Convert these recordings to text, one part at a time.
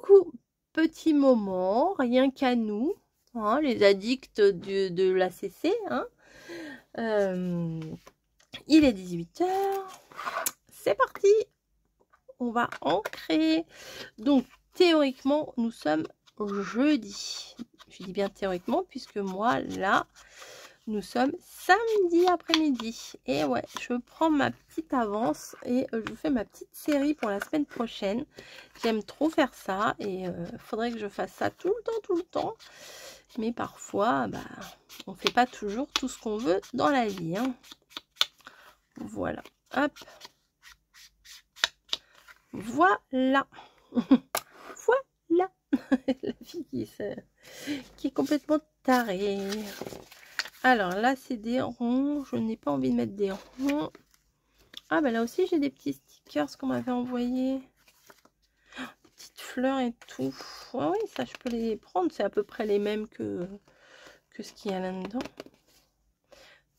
coucou, petit moment, rien qu'à nous, hein, les addicts de l'ACC. Hein. Il est 18 h, c'est parti, on va ancrer. Donc théoriquement, nous sommes jeudi. Je dis bien théoriquement, puisque moi, là, nous sommes samedi après-midi. Et ouais, je prends ma petite avance et je vous fais ma petite série pour la semaine prochaine. J'aime trop faire ça et faudrait que je fasse ça tout le temps. Mais parfois, bah, on fait pas toujours tout ce qu'on veut dans la vie. Hein. Voilà. Hop. Voilà. Voilà. La fille qui est complètement tarée. Alors là, c'est des ronds. Je n'ai pas envie de mettre des ronds. Ah, bah là aussi, j'ai des petits stickers qu'on m'avait envoyés. Petites fleurs et tout. Ouais, oui, ça, je peux les prendre. C'est à peu près les mêmes que ce qu'il y a là-dedans.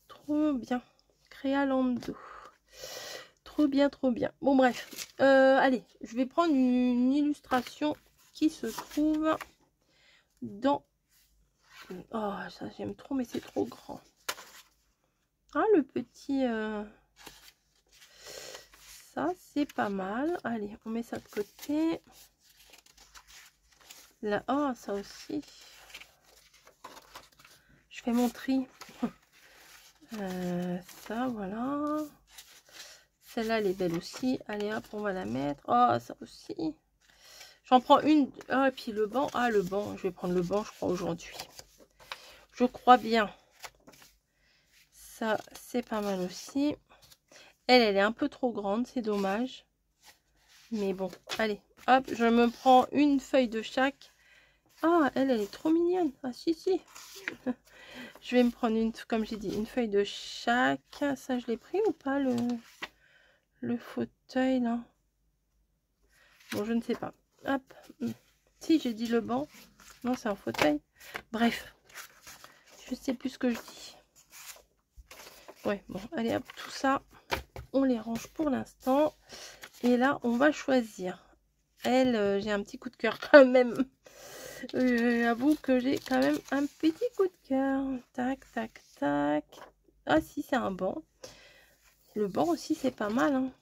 Trop bien. Créalando. Trop bien, trop bien. Bon, bref. Allez, je vais prendre une illustration qui se trouve dans... Oh, ça, j'aime trop, mais c'est trop grand. Ah, le petit... Ça, c'est pas mal. Allez, on met ça de côté. Là, oh, ça aussi. Je fais mon tri. Ça, voilà. Celle-là, elle est belle aussi. Allez, hop, on va la mettre. Oh, ça aussi. J'en prends une. Ah, et puis le banc. Ah, le banc. Je vais prendre le banc, je crois, aujourd'hui. Je crois bien. Ça, c'est pas mal aussi. Elle est un peu trop grande. C'est dommage. Mais bon, allez. Hop, je me prends une feuille de chaque. Ah, elle est trop mignonne. Ah, si. Je vais me prendre une, comme j'ai dit, une feuille de chaque. Ça, je l'ai pris ou pas, le fauteuil, là? Bon, je ne sais pas. Hop. Si, j'ai dit le banc. Non, c'est un fauteuil. Bref. Je sais plus ce que je dis. Ouais, bon, allez, hop, tout ça. On les range pour l'instant. Et là, on va choisir. Elle, j'ai un petit coup de cœur quand même. J'avoue que j'ai quand même un petit coup de cœur. Tac, tac, tac. Ah si, c'est un banc. Le banc aussi, c'est pas mal. Hein.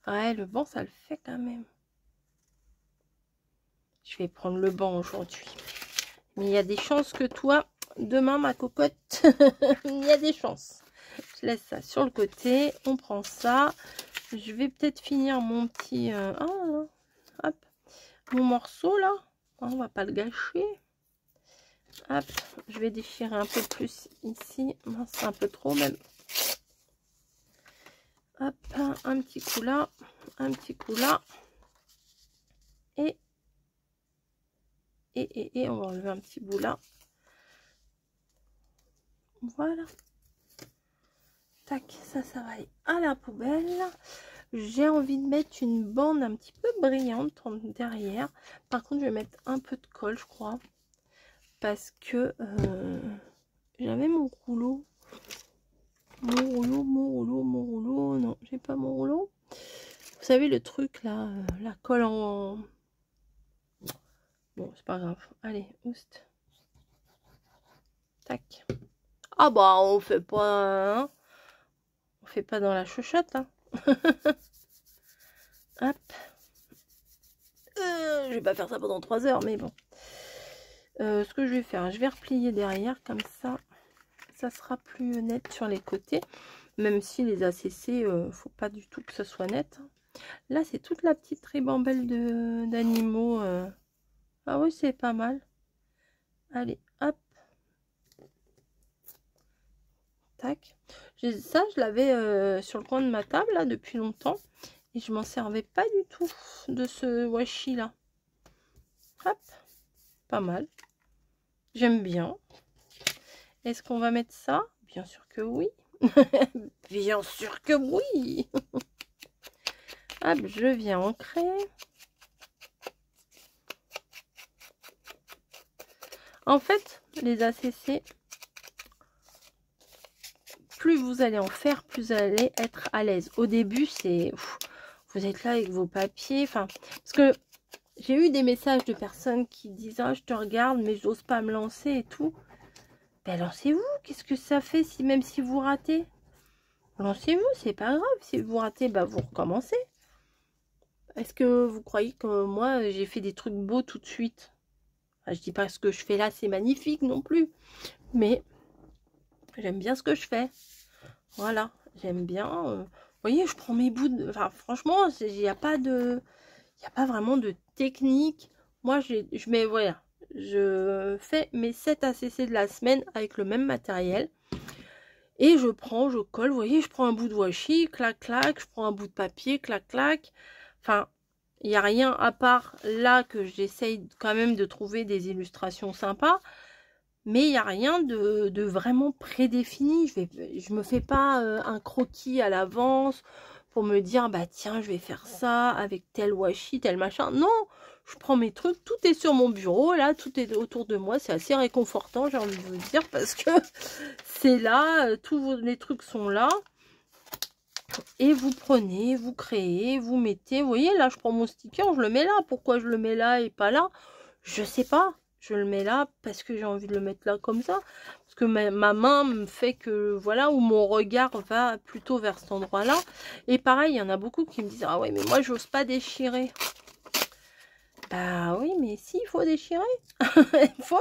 Ouais, le banc, ça le fait quand même. Je vais prendre le banc aujourd'hui. Mais il y a des chances que toi, demain, ma cocotte, il y a des chances. Je laisse ça sur le côté. On prend ça. Je vais peut-être finir mon petit... hop. Mon morceau, là. On va pas le gâcher. Hop, je vais déchirer un peu plus ici. C'est un peu trop même. Hop, un petit coup là, un petit coup là. Et on va enlever un petit bout là. Voilà. Tac, ça va aller à la poubelle. J'ai envie de mettre une bande un petit peu brillante derrière. Par contre, je vais mettre un peu de colle, je crois. Parce que j'avais mon rouleau. Mon rouleau. Non, j'ai pas mon rouleau. Vous savez, le truc là, la colle en... Bon, c'est pas grave. Allez, oust. Tac. Ah bah, on fait pas... Hein, on fait pas dans la chochotte, hein. Hop. Je vais pas faire ça pendant 3 heures, mais bon. Ce que je vais faire, je vais replier derrière, comme ça. Ça sera plus net sur les côtés. Même si les ACC, faut pas du tout que ce soit net. Là, c'est toute la petite ribambelle d'animaux. Ah oui, c'est pas mal. Allez, hop. Tac. Ça, je l'avais sur le coin de ma table, là, depuis longtemps. Et je m'en servais pas du tout de ce washi, là. Hop. Pas mal. J'aime bien. Est-ce qu'on va mettre ça? Bien sûr que oui. Bien sûr que oui. Hop, je viens ancrer. En fait, les ACC, plus vous allez en faire, plus vous allez être à l'aise. Au début, c'est... vous êtes là avec vos papiers. Enfin, parce que j'ai eu des messages de personnes qui disent « Ah, je te regarde, mais je n'ose pas me lancer et tout. » Ben, lancez-vous. Qu'est-ce que ça fait si même si vous ratez? Lancez-vous, c'est pas grave. Si vous ratez, bah, vous recommencez. Est-ce que vous croyez que moi, j'ai fait des trucs beaux tout de suite? Enfin, je dis pas ce que je fais là, c'est magnifique non plus. Mais j'aime bien ce que je fais. Voilà, j'aime bien. Vous voyez, je prends mes bouts de... Enfin, franchement, il n'y a pas de... Il n'y a pas vraiment de technique. Moi, je mets... Voilà, je fais mes 7 ACC de la semaine avec le même matériel. Et je prends, je colle, vous voyez, je prends un bout de washi, clac, clac, je prends un bout de papier, clac, clac. Enfin, il n'y a rien à part là que j'essaye quand même de trouver des illustrations sympas. Mais il n'y a rien de vraiment prédéfini. Je me fais pas un croquis à l'avance pour me dire, bah tiens, je vais faire ça avec tel washi, tel machin. Non, je prends mes trucs, tout est sur mon bureau, là, tout est autour de moi. C'est assez réconfortant, j'ai envie de vous dire, parce que c'est là, tous les trucs sont là. Et vous prenez, vous créez, vous mettez. Vous voyez, là, je prends mon sticker, je le mets là. Pourquoi je le mets là et pas là? Je sais pas. Je le mets là parce que j'ai envie de le mettre là comme ça. Parce que ma main me fait que, voilà, où mon regard va plutôt vers cet endroit-là. Et pareil, il y en a beaucoup qui me disent, ah ouais, mais moi, j'ose pas déchirer. Bah oui, mais si, il faut déchirer. il faut.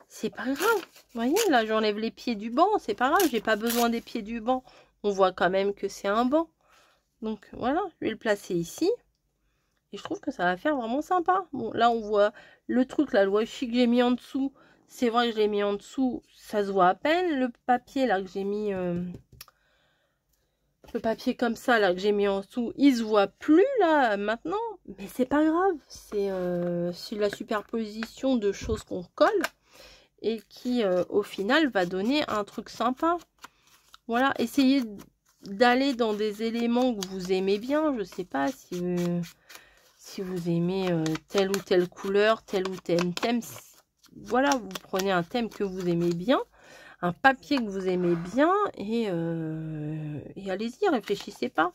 C'est pas grave. Vous voyez, là, j'enlève les pieds du banc. C'est pas grave, j'ai pas besoin des pieds du banc. On voit quand même que c'est un banc. Donc, voilà, je vais le placer ici. Et je trouve que ça va faire vraiment sympa. Bon, là, on voit le truc, la washi que j'ai mis en dessous. C'est vrai que je l'ai mis en dessous. Ça se voit à peine. Le papier, là, que j'ai mis... le papier comme ça, là, que j'ai mis en dessous, il se voit plus, là, maintenant. Mais c'est pas grave. C'est la superposition de choses qu'on colle. Et qui, au final, va donner un truc sympa. Voilà. Essayez d'aller dans des éléments que vous aimez bien. Je sais pas si vous aimez telle ou telle couleur, tel ou tel thème. Voilà, vous prenez un thème que vous aimez bien, un papier que vous aimez bien, et allez-y, réfléchissez pas.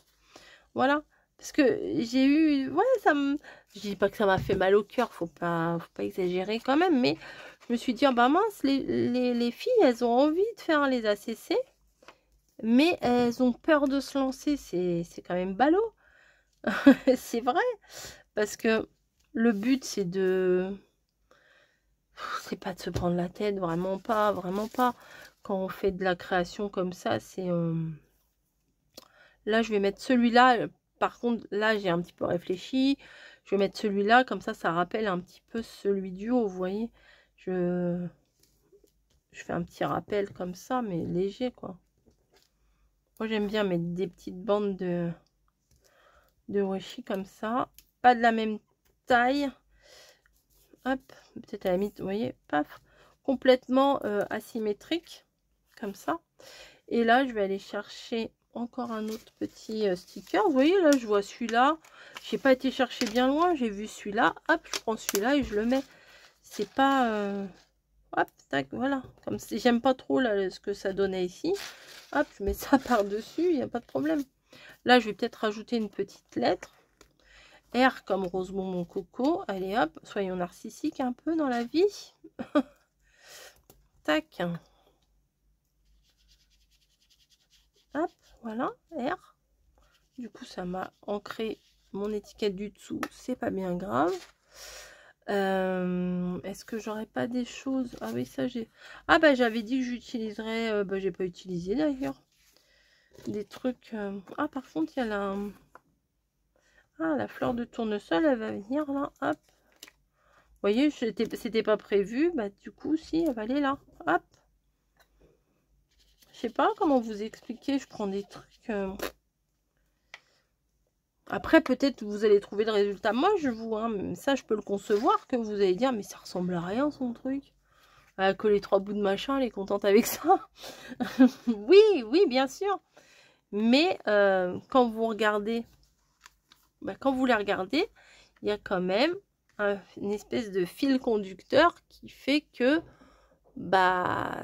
Voilà, parce que j'ai eu... Ouais, je dis pas que ça m'a fait mal au cœur, faut pas exagérer quand même, mais je me suis dit, ah bah mince, les filles, elles ont envie de faire les ACC, mais elles ont peur de se lancer, c'est quand même ballot. C'est vrai. Parce que le but, c'est de... C'est pas de se prendre la tête, vraiment pas, vraiment pas. Quand on fait de la création comme ça, c'est... Là, je vais mettre celui-là. Par contre, là, j'ai un petit peu réfléchi. Je vais mettre celui-là, comme ça rappelle un petit peu celui du haut, vous voyez. Je fais un petit rappel comme ça, mais léger, quoi. Moi, j'aime bien mettre des petites bandes de washi comme ça. Pas de la même taille. Hop, peut-être à la limite, vous voyez, paf, complètement asymétrique, comme ça. Et là, je vais aller chercher encore un autre petit sticker. Vous voyez, là, je vois celui-là. J'ai pas été chercher bien loin, j'ai vu celui-là. Hop, je prends celui-là et je le mets. C'est pas... Hop, tac, voilà. Comme si j'aime pas trop là, ce que ça donnait ici. Hop, je mets ça par-dessus, il n'y a pas de problème. Là, je vais peut-être rajouter une petite lettre. R comme Rosemont mon coco. Allez hop, soyons narcissiques un peu dans la vie. Tac. Hop, voilà, R. Du coup, ça m'a ancré mon étiquette du dessous. C'est pas bien grave. Est-ce que j'aurais pas des choses... Ah oui, ça j'ai... Ah bah j'avais dit que j'utiliserais... bah j'ai pas utilisé d'ailleurs. Des trucs... Ah par contre, il y a la... Ah, la fleur de tournesol, elle va venir là. Hop. Vous voyez, c'était pas prévu. Bah, du coup, si, elle va aller là. Hop. Je sais pas comment vous expliquer. Je prends des trucs... Après, peut-être vous allez trouver le résultat moche, vous. Hein. Ça, je peux le concevoir. Que vous allez dire, mais ça ressemble à rien, son truc. Elle a collé 3 bouts de machin, elle est contente avec ça. Oui, oui, bien sûr. Mais quand vous regardez... Bah, quand vous les regardez, il y a quand même une espèce de fil conducteur qui fait que bah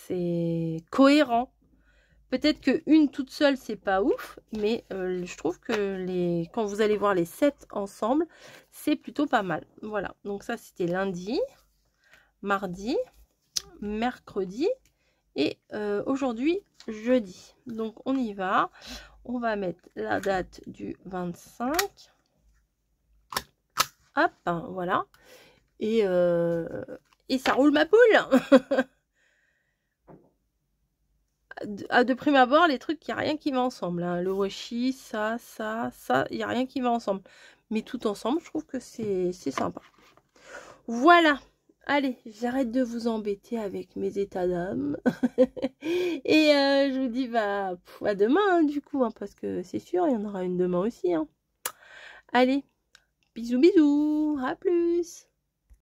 c'est cohérent. Peut-être qu'une toute seule, c'est pas ouf, mais je trouve que quand vous allez voir les 7 ensemble, c'est plutôt pas mal. Voilà, donc ça c'était lundi, mardi, mercredi et aujourd'hui jeudi. Donc on y va. On va mettre la date du 25. Hop, voilà. Et ça roule ma poule. De prime abord, les trucs, il n'y a rien qui va ensemble. Hein. Le washi, ça, il n'y a rien qui va ensemble. Mais tout ensemble, je trouve que c'est sympa. Voilà. Allez, j'arrête de vous embêter avec mes états d'âme. Et je vous dis à demain, hein, du coup, hein, parce que c'est sûr, il y en aura une demain aussi. Hein. Allez, bisous, bisous. À plus.